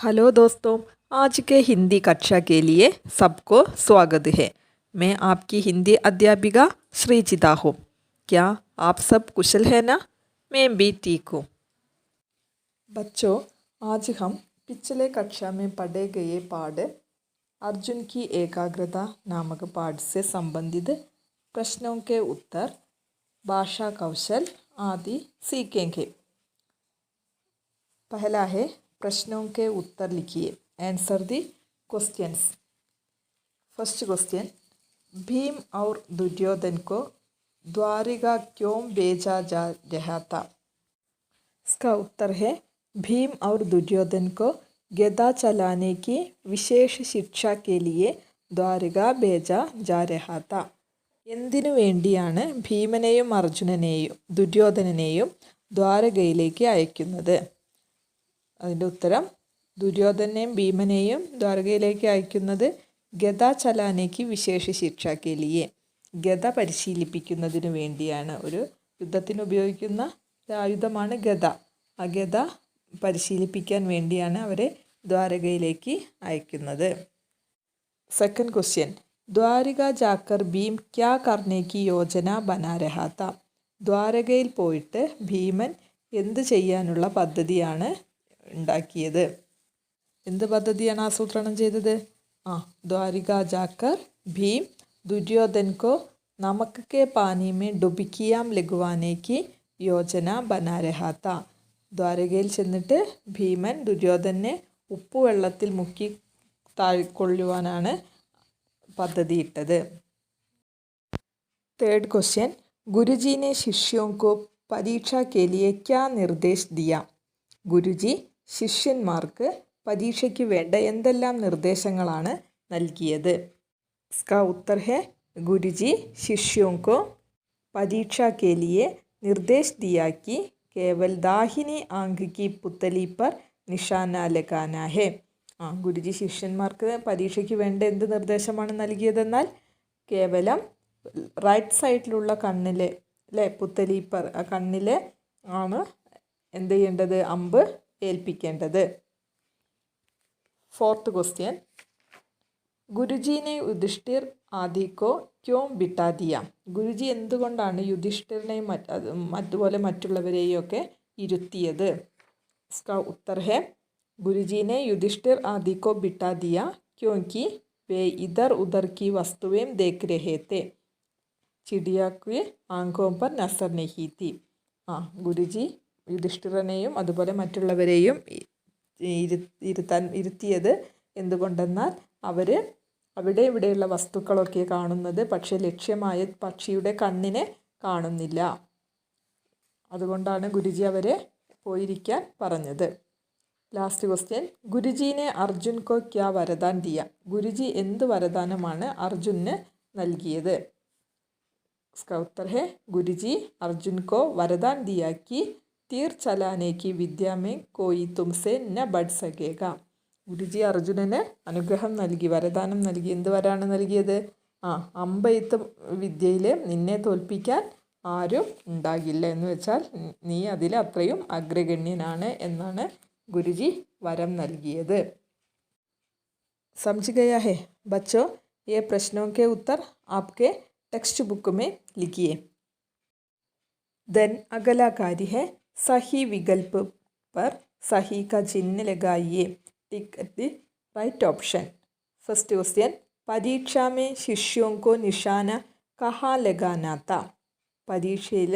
Hello दोस्तों, आज के हिंदी कक्षा के लिए सबको स्वागत है। मैं आपकी हिंदी अध्यापिका श्रीजिता हूँ। क्या आप सब कुशल है ना? मैं भी ठीक हूँ। बच्चों, आज हम पिछले कक्षा में पढ़े गए पाठ अर्जुन की एकाग्रता नामक पाठ से संबंधित प्रश्नों के उत्तर, भाषा कौशल आदि सीखेंगे। पहला है, प्रश्नों के उत्तर लिखिए। Answer the questions. First question, Bhim और दुर्योधन को द्वारिका क्यों भेजा जा रहा था? इसका उत्तर है, भीम और दुर्योधन को गदा चलाने की विशेष शिक्षा के लिए द्वारिका भेजा जा रहा था. എന്തിനു വേണ്ടിയാണ് ഭീമനെയും അർജുനനെയും ദുര്യോധനനെയും ദ്വാരകയിലേക്ക് അയക്കുന്നത്? അതിൻ്റെ ഉത്തരം, ദുര്യോധനെയും ഭീമനെയും ദ്വാരകയിലേക്ക് അയക്കുന്നത് ഗദ ചലാനയ്ക്ക് വിശേഷ ശിക്ഷ കെ ലിയെ, ഗദ പരിശീലിപ്പിക്കുന്നതിന് വേണ്ടിയാണ്. ഒരു യുദ്ധത്തിന് ഉപയോഗിക്കുന്ന ആയുധമാണ് ഗദ. ആ ഗദ പരിശീലിപ്പിക്കാൻ വേണ്ടിയാണ് അവരെ ദ്വാരകയിലേക്ക് അയക്കുന്നത്. സെക്കൻഡ് ക്വസ്റ്റ്യൻ, ദ്വാരിക ജാക്കർ ഭീം ക്യാ കർനെ കി യോജന ബനാ രഹാ താ? ദ്വാരകയിൽ പോയിട്ട് ഭീമൻ എന്ത് ചെയ്യാനുള്ള പദ്ധതിയാണ് ഉണ്ടാക്കിയത്? എന്ത് പദ്ധതിയാണ് ആസൂത്രണം ചെയ്തത്? ദ്വാരിക ജാക്കർ ഭീം ദുര്യോധൻ കോ നമക് കെ പാനി മേ ഡുബിക്കിയാം ലഘുവാനേക്ക് യോജന ബനാ രഹാ താ. ദ്വാരകയിൽ ചെന്നിട്ട് ഭീമൻ ദുര്യോധനെ ഉപ്പുവെള്ളത്തിൽ മുക്കി താഴ്ക്കൊള്ളുവാനാണ് പദ്ധതിയിട്ടത്. തേർഡ് ക്വസ്റ്റ്യൻ, ഗുരുജി ने शिष्यों को परीक्षा के लिए क्या निर्देश दिया? ഗുരുജി ശിഷ്യന്മാർക്ക് പരീക്ഷയ്ക്ക് വേണ്ട എന്തെല്ലാം നിർദ്ദേശങ്ങളാണ് നൽകിയത്? इसका उत्तर है, गुरुजी शिष्यों को परीक्षा के लिए निर्देश दिया कि केवल दाहिनी आंख की पुतली पर निशाना लगाना है. ഗുരുജി ശിഷ്യന്മാർക്ക് പരീക്ഷയ്ക്ക് വേണ്ട എന്ത് നിർദ്ദേശമാണ് നൽകിയതെന്നാൽ, കേവലം റൈറ്റ് സൈഡിലുള്ള കണ്ണിലെ പുത്തലീപ്പർ, ആ കണ്ണിലെ ആണ് എന്ത് ചെയ്യേണ്ടത്? അമ്പ് ഏൽപ്പിക്കേണ്ടത്. ഫോർത്ത് ക്വസ്റ്റ്യൻ, ഗുരുജീനെ യുധിഷ്ഠിർ ആദിക്കോ ക്യോം ബിട്ടാ ദിയ? ഗുരുജി എന്തുകൊണ്ടാണ് യുധിഷ്ഠിറിനെയും അതുപോലെ മറ്റുള്ളവരെയും ഒക്കെ ഇരുത്തിയത്? इसका उत्तर है, गुरुजी ने युधिष्ठिर आदि को बिठा दिया क्योंकि वे इधर उधर की वस्तुएं देख रहे थे. चिड़िया की आंखों पर नजर नहीं थी. ഗുരുജി യുധിഷ്ഠിരനെയും അതുപോലെ മറ്റുള്ളവരെയും ഇരുത്തിയത് എന്തുകൊണ്ടെന്നാൽ, അവർ അവിടെ ഇവിടെയുള്ള വസ്തുക്കളൊക്കെ കാണുന്നത്, പക്ഷേ ലക്ഷ്യമായ പക്ഷിയുടെ കണ്ണിനെ കാണുന്നില്ല. അതുകൊണ്ടാണ് ഗുരുജി അവരെ പോയിരിക്കാൻ പറഞ്ഞത്. ലാസ്റ്റ് ക്വസ്റ്റ്യൻ, ഗുരുജീനെ അർജുൻ കോ ക്യാ വരദാൻ ദിയ? ഗുരുജി എന്ത് വരദാനമാണ് അർജുന് നൽകിയത്? इसका उत्तर है, गुरुजी अर्जुन को वरदान दिया कि तीर चलाने की विद्या में कोई तुमसे न बढ़ सकेगा. ഗുരുജി അർജുനന് അനുഗ്രഹം നൽകി, വരദാനം നൽകി. എന്ത് വരാണ് നൽകിയത്? അമ്പെയ്ത്ത് വിദ്യയിൽ നിന്നെ തോൽപ്പിക്കാൻ ആരും ഉണ്ടാകില്ല, എന്ന് വെച്ചാൽ നീ അതിൽ അത്രയും അഗ്രഗണ്യനാണ് എന്നാണ് ഗുരുജി വരം നൽകിയത്. समझ गया है बच्चों? ये प्रश्नों के उत्तर आपके टेक्स्ट बुक में लिखिए. देन अगला कार्य है, सही विकल्प पर सही का चिन्ह लगाइए. Tick the right option. First question, परीक्षा में शिष्यों को निशाना कहाँ लगाना था? പരീക്ഷയിൽ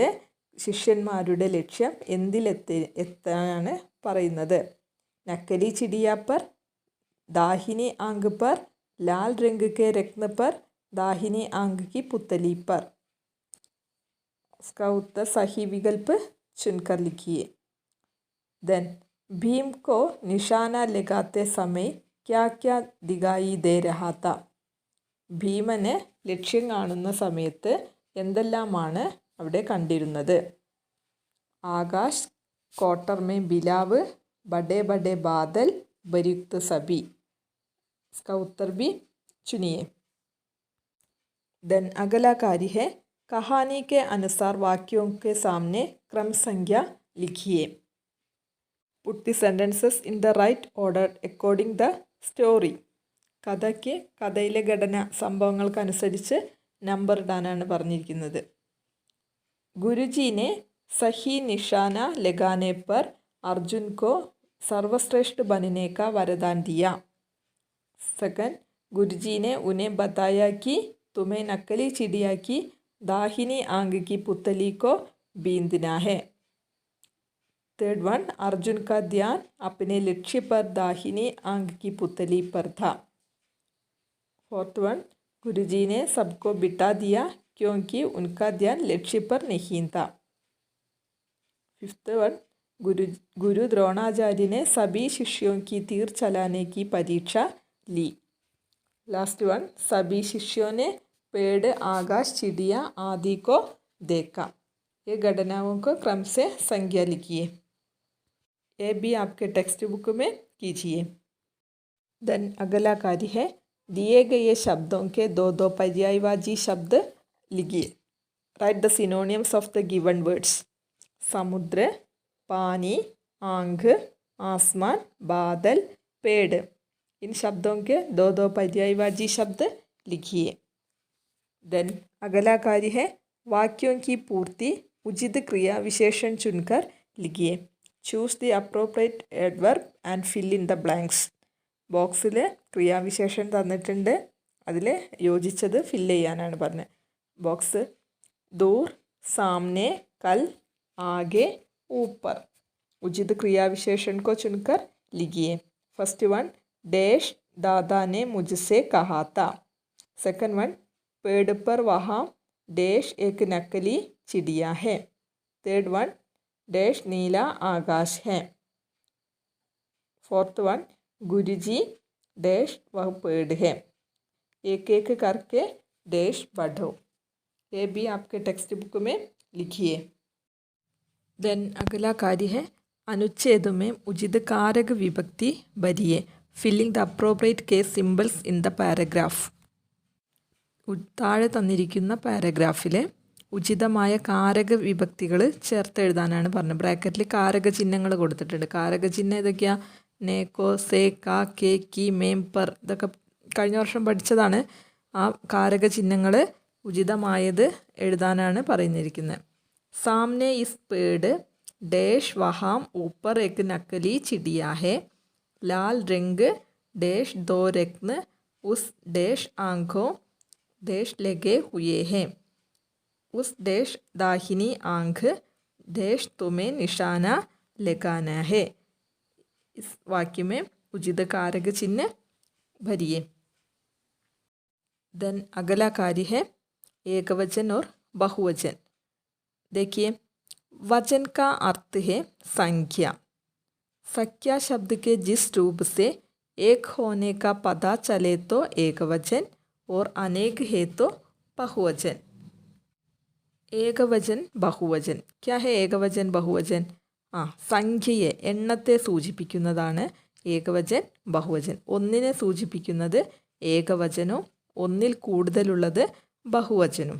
ശിഷ്യന്മാരുടെ ലക്ഷ്യം എത്താനാണ് പറയുന്നത്? നക്കലി ചിടിയ पर, दाहिनी आंख पर, लाल रंग के रत्न पर, दाहिनी आंख की पुतली पर. इसका उत्तर सही विकल्प चुनकर लिखिए. देन, भीम को निशाना लगाते समय क्या क्या दिखाई दे रहा था? ഭീമന് ലക്ഷ്യം കാണുന്ന സമയത്ത് എന്തെല്ലാമാണ് അവിടെ കണ്ടിരുന്നത്? ആകാശ്, കോട്ടർ മേ ബിലാവ്, ബഡേ ബഡേ ബാദൽ, ബരുക്ത് സബി. इसका उत्तर भी चुनिए. देन अगला कार्य है, कहानी के अनुसार वाक्यों के सामने क्रम संख्या लिखिए. Put the sentences in the right order according the story. കഥയിലെ ഘടന സംഭവങ്ങൾക്കനുസരിച്ച് നമ്പർ ഇടാനാണ് പറഞ്ഞിരിക്കുന്നത്. ഗുരുജീനെ സഹി നിഷാന ലഗാനെ പർ അർജുൻ കോ സർവശ്രേഷ്ഠ ബനനെ കാ വരദാൻ ദിയ. സെക്കൻഡ്, गुरुजी ने उन्हें बताया कि तुम्हें नकली चिड़िया की दाहिनी आंख की पुतली को बींदना है. थर्ड वन, अर्जुन का ध्यान अपने लक्ष्य पर दाहिनी आंख की पुतली पर था. फोर्थ वन, गुरुजी ने सबको बिठा दिया क्योंकि उनका ध्यान लक्ष्य पर नहीं था. फिफ्थ वन, गुरु द्रोणाचार्य ने सभी शिष्यों की तीर चलाने की परीक्षा ली. लास्ट वन, सभी शिष्यों ने पेड़, आकाश, चिड़िया आदि को देखा. ये घटनाओं को क्रम से संज्ञा लिखिए. ये भी आपके टेक्स्ट बुक में कीजिए. देन अगला कार्य है, दिए गए शब्दों के दो दो पर्यायवाची शब्द लिखिए. Right the synonyms of the given words. समुद्र, पानी, आंख, आसमान, बादल, पेड़. इन शब्दों के दो दो पर्यायवाची शब्द लिखिए. देन अगला कार्य है, वाक्यों की पूर्ति उचित क्रिया विशेषण चुनकर लिखिए. Choose the appropriate adverb and fill in the blanks. ബോക്സിൽ ക്രിയാവിശേഷം തന്നിട്ടുണ്ട്, അതിൽ യോജിച്ചത് ഫില്ല് ചെയ്യാനാണ് പറഞ്ഞത്. ബോക്സ് दूर, सामने, कल, आगे, ऊपर. उचित क्रियाविशेषण को चुनकर लिखिए. फर्स्ट वन, डैश दादा ने मुझसे कहा था. सेकंड वन, पेड़ पर वहाँ डैश एक नकली चिड़िया है. थर्ड वन, डैश नीला आकाश है. फोर्थ वन, गुरुजी डैश वह पेड़ है. एक एक करके डैश पढ़ो. ये भी आपके टेक्स्ट बुक में लिखिए. देन अगला कार्य है, अनुच्छेद में उचित कारक विभक्ति भरिए. Filling the appropriate case symbols in the paragraph. താഴെ തന്നിരിക്കുന്ന പാരഗ്രാഫിലെ ഉചിതമായ കാരക വിഭക്തികൾ ചേർത്തെഴുതാനാണ് പറഞ്ഞത്. ബ്രാക്കറ്റിൽ കാരക ചിഹ്നങ്ങൾ കൊടുത്തിട്ടുണ്ട്. കാരക ചിഹ്നം ഏതൊക്കെയാണ്? നേക്കോ, സേ, കാ, കെ, കി, മേം, പർ. ഇതൊക്കെ കഴിഞ്ഞ വർഷം പഠിച്ചതാണ്. ആ കാരക ചിഹ്നങ്ങൾ ഉചിതമായത് എഴുതാനാണ് പറഞ്ഞിരിക്കുന്നത്. സാമനെ ഇസ് പേട് ഡേഷ് വഹാം ഊപ്പർ എക് നക്കലി ചിടിയ ഹെ. लाल रंग डैश दो रत्न उस डैश आँखों डैश लगे हुए हैं. उस डैश दाहिनी आँख डैश तुम्हें निशाना लगाना है. इस वाक्य में उचित कारक चिन्ह भरिए. देन अगला कार्य है, एकवचन और बहुवचन. देखिए, वचन का अर्थ है संख्या. संख्या शब्द के जिस रूप से एक होने का पता चले तो एकवचन और अनेक है तो बहुवचन. ഏകവചൻ ബഹുവചൻ. क्या है ഏകവചൻ ബഹുവചൻ? സംഖ്യയെ, എണ്ണത്തെ സൂചിപ്പിക്കുന്നതാണ് ഏകവചൻ ബഹുവചൻ. ഒന്നിനെ സൂചിപ്പിക്കുന്നത് ഏകവചനവും ഒന്നിൽ കൂടുതലുള്ളത് ബഹുവചനും.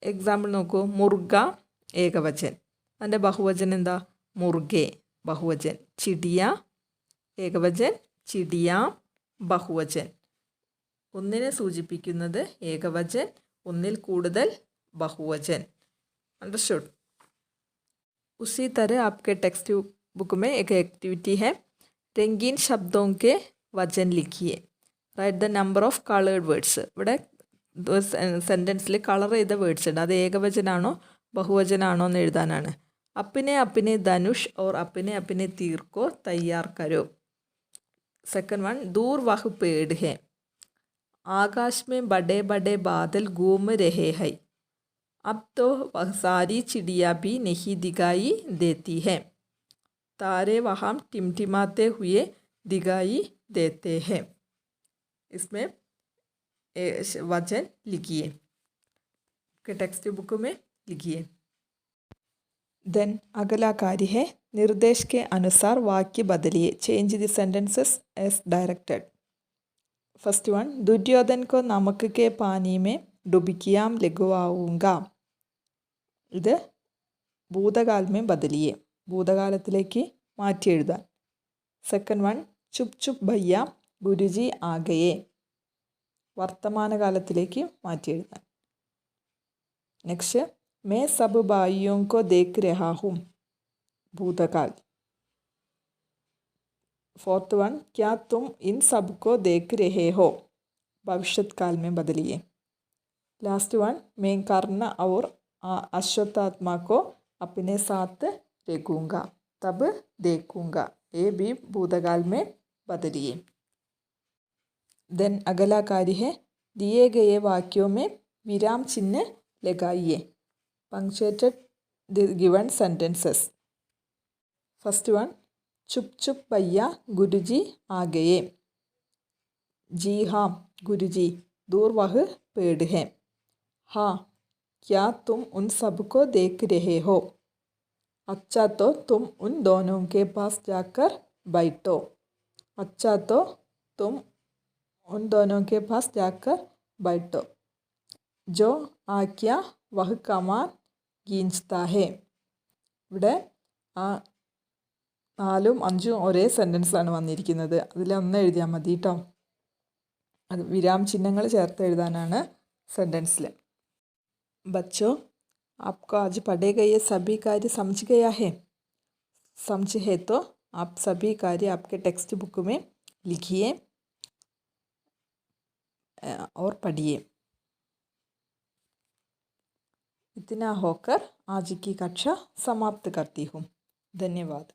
എക്സാമ്പിൾ നോക്കൂ, മുർഗ ഏകവചൻ, അതിൻ്റെ ബഹുവചൻ എന്താ? മുർഗെ बहुवचन. चिड़िया ഏകവചൻ, ചിടിയ ബഹുവചൻ. ഒന്നിനെ സൂചിപ്പിക്കുന്നത് ഏകവചൻ, ഒന്നിൽ കൂടുതൽ ബഹുവചൻ. अंडरस्टूड. उसी तरह आपके टेक्स्ट बुक में एक एक्टिविटी है, रंगीन शब्दों के वचन लिखिए. Write the number of coloured words. ഇവിടെ സെൻറ്റൻസിൽ കളർ ചെയ്ത വേർഡ്സ് ഉണ്ട്. അത് ഏകവചനാണോ ബഹുവചനാണോ എന്ന് എഴുതാനാണ്. अपने अपने धनुष और अपने अपने तीर को तैयार करो. सेकंड वन, दूर वह पेड़ है. आकाश में बड़े बड़े बादल घूम रहे हैं. अब तो वह सारी चिड़िया भी नहीं दिखाई देती है. तारे वहाँ टिमटिमाते हुए दिखाई देते हैं. इसमें वचन लिखिए. टेक्स्ट बुक में लिखिए. देन अगला कार्य है, निर्देश के अनुसार वाक्य बदलिए. Change the sentences as directed. First one, Duryodhan को नमक के पानी में डुबकियाँ लगवाऊंगा. ഇത് ഭൂതകാലമേ ബദലിയെ. ഭൂതകാലത്തിലേക്ക് മാറ്റി എഴുതാൻ. സെക്കൻഡ് വൺ ചുപ് ചുപ് ഭയ്യ ഗുരുജി ആഗയെ, വർത്തമാനകാലത്തിലേക്ക് മാറ്റി എഴുതാൻ. നെക്സ്റ്റ് മേ സബ് ഭായിയോं को देख रहा हूँ, भूतकाल. फोर्थ वन क्या तुम इन सब को देख रहे हो, भविष्यत काल में बदलिए. लास्ट वन मैं कर्ण और अश्वत्थामा को अपने साथ रखूँगा तब देखूँगा, ये भी भूतकाल में बदलिए. देन अगला कार्य है दिए गए वाक्यों में विराम चिन्ह लगाइए. Punctuated the given sentences. First one चुप चुप भैया गुरुजी आ गए. जी हाँ गुरुजी, दूर वह पेड़ है. हाँ क्या तुम उन सबको देख रहे हो. अच्छा तो तुम उन दोनों के पास जाकर बैठो. अच्छा तो तुम उन दोनों के पास जाकर बैठो. जो आज्ञा वह कमान गींचता है. ഇവിടെ 4ഉം 5ഉം ഒരേ സെൻറ്റൻസാണ് വന്നിരിക്കുന്നത്. അതിലൊന്ന് എഴുതിയാൽ മതി കേട്ടോ. അത് വിരാം ചിഹ്നങ്ങൾ ചേർത്ത് എഴുതാനാണ് സെൻറ്റൻസിൽ. बच्चों आपको आज पढ़े गए ये सभी कार्य समझ गया है. समझ है तो आप सभी कार्य आपके टेक्स्ट बुक में लिखिए और पढ़िए. इतना होकर आज की कक्षा समाप्त करती हूँ. धन्यवाद.